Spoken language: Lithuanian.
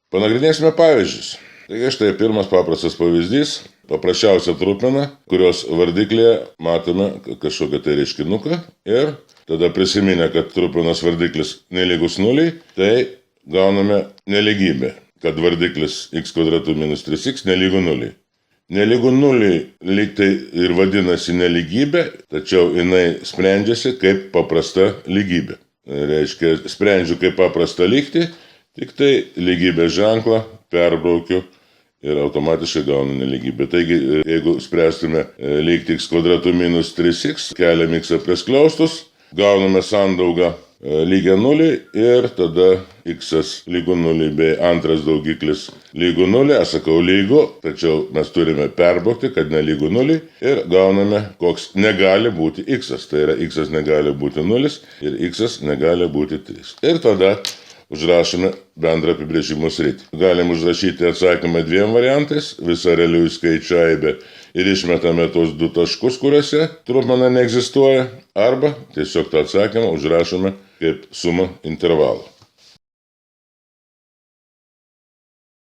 Panagrinėsime pavyzdžius. Taigi štai pirmas paprastas pavyzdys. Paprasčiausia trupmena, kurios vardiklėje matome kažkokią tai reiškinuką ir tada prisiminę, kad trupmenos vardiklis nelygus nuliui, tai gauname nelygybę, kad vardiklis x kvadratu minus 3x nelygu nuliui. Nelygu nuliui lyg tai ir vadinasi nelygybė, tačiau jinai sprendžiasi kaip paprasta lygybė. Reiškia, sprendžiu kaip paprastą lygtį, tik tai lygybės ženklą perbraukiu ir automatiškai gaunu nelygybę. Taigi, jeigu spręstume lygtį x kvadratu minus 3x, keliam x prie skliaustus, gauname sandaugą lygia nuliui ir tada x lygu nuliui bei antras daugiklis lygu nuliui. Aš sakau lygu, tačiau mes turime perbraukti, kad nelygu nuliui ir gauname, koks negali būti x. Tai yra x negali būti 0 ir x negali būti 3. Ir tada užrašome bendrą apibrėžimo sritį. Galim užrašyti atsakymą dviem variantais, visą realiųjų skaičių aibę ir išmetame tos du taškus, kuriuose trupmena neegzistuoja, arba tiesiog tą atsakymą užrašome kaip sumą intervalų.